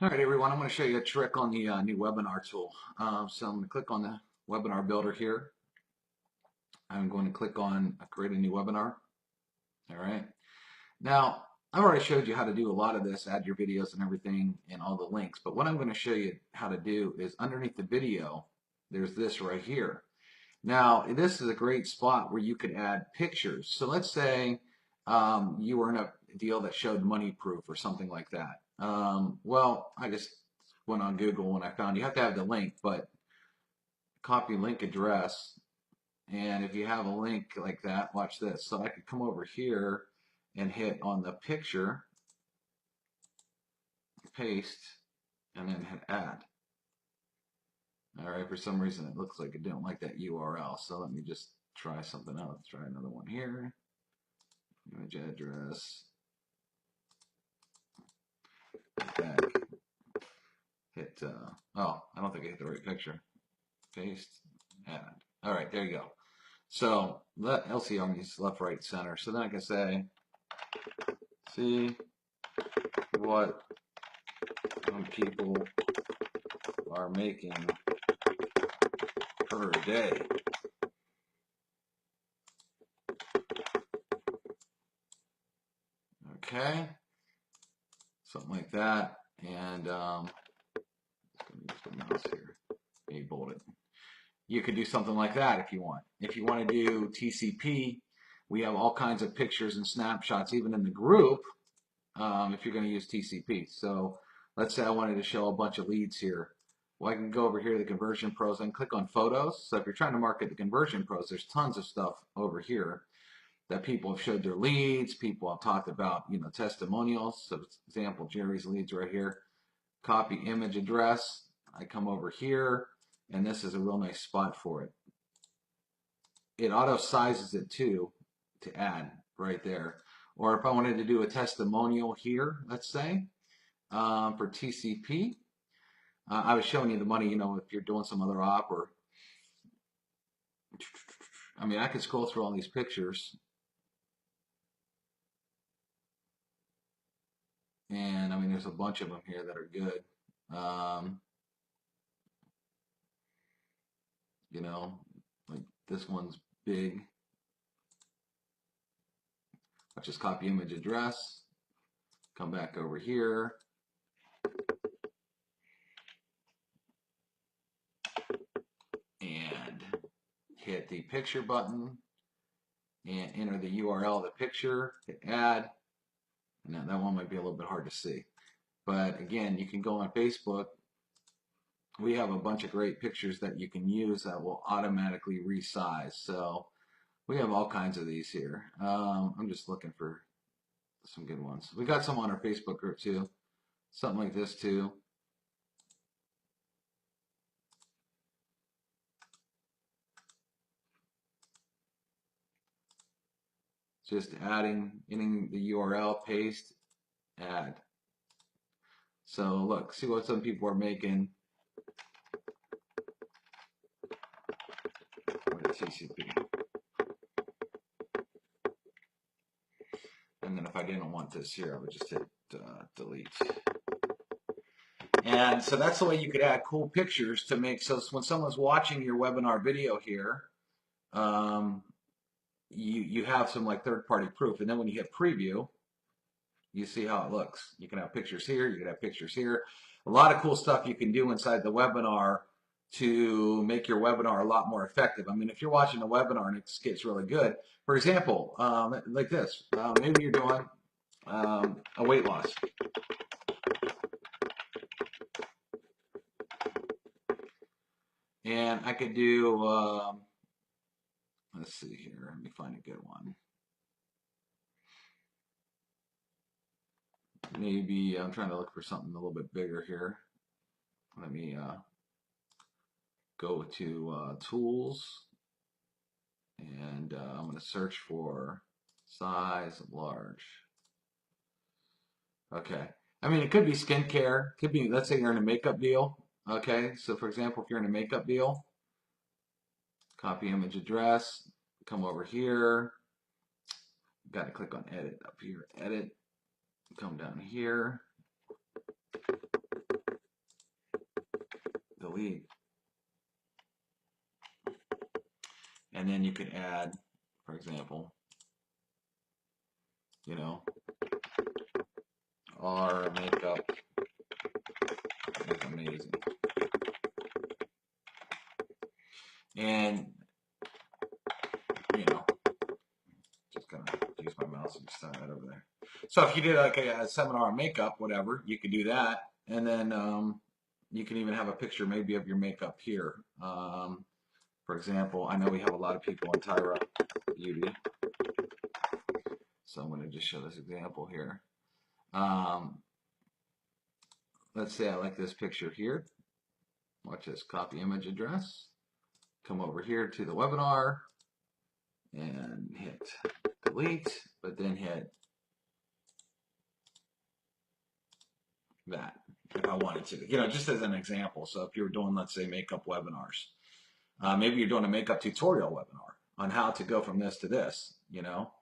All right, everyone, I'm going to show you a trick on the new webinar tool. So I'm going to click on the webinar builder here. I'm going to click on create a new webinar. All right. Now, I've already showed you how to do a lot of this, add your videos and everything and all the links. But what I'm going to show you how to do is underneath the video, there's this right here. Now, this is a great spot where you could add pictures. So let's say you were in a deal that showed money proof or something like that. Well, I just went on Google and I found you have to have the link, but copy link address. And if you have a link like that, watch this. So I could come over here and hit on the picture, paste, and then hit add. All right, for some reason it looks like it didn't like that URL. So let me just try something else. Try another one here. Image address. Back. Hit, oh, I don't think I hit the right picture. Paste, add. All right, there you go. So let LCR means left, right, center. So then I can say, see what people are making per day. Okay, something like that. And I'm going to use the mouse here. Maybe bold it. You could do something like that if you want. If you want to do TCP, we have all kinds of pictures and snapshots, even in the group, if you're going to use TCP. So let's say I wanted to show a bunch of leads here. Well, I can go over here to the Conversion Pros and click on Photos. So if you're trying to market the Conversion Pros, there's tons of stuff over here that people have showed their leads. People have talked about, testimonials. So, for example, Jerry's leads right here. Copy image address. I come over here, and this is a real nice spot for it. It auto sizes it too to add right there. Or if I wanted to do a testimonial here, let's say, for TCP, I was showing you the money, if you're doing some other op or, I mean, I could scroll through all these pictures. And I mean, there's a bunch of them here that are good. Like this one's big. I'll just copy image address, come back over here, and hit the picture button and enter the URL of the picture, hit add. And that one might be a little bit hard to see. But again, you can go on Facebook. We have a bunch of great pictures that you can use that will automatically resize. So we have all kinds of these here. I'm just looking for some good ones. We got some on our Facebook group too. Something like this too. Just adding, getting the URL, paste, add. So look, see what some people are making. TCP. And then if I didn't want this here, I would just hit delete. And so that's the way you could add cool pictures to make, so when someone's watching your webinar video here, you have some like third-party proof. And then when you hit preview, you see how it looks. You can have pictures here, you can have pictures here. A lot of cool stuff you can do inside the webinar to make your webinar a lot more effective. I mean, if you're watching a webinar and it gets really good, for example, like this, maybe you're doing a weight loss. And I could do, let's see here, let me find a good one. Maybe I'm trying to look for something a little bit bigger here. Let me go to tools, and I'm going to search for size large. Okay. I mean, it could be skincare. Could be, let's say you're in a makeup deal. Okay. So for example, if you're in a makeup deal, copy image address, come over here. Got to click on edit up here. Edit. Come down here. delete. And then you could add, for example, you know, our makeup is amazing. And, you know, just gonna use my mouse and start that over there. So if you did like a seminar on makeup, whatever, you could do that. And then you can even have a picture maybe of your makeup here. For example, I know we have a lot of people in Tyra Beauty. So I'm going to just show this example here. Let's say I like this picture here. Watch this, copy image address. Come over here to the webinar and hit delete, but then hit that if I wanted to, you know, just as an example. So if you're doing, let's say, makeup webinars, maybe you're doing a makeup tutorial webinar on how to go from this to this, you know,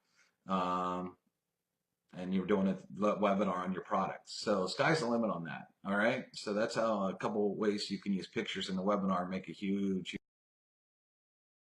and you're doing a webinar on your products. So sky's the limit on that. All right. So that's how a couple ways you can use pictures in the webinar and make a huge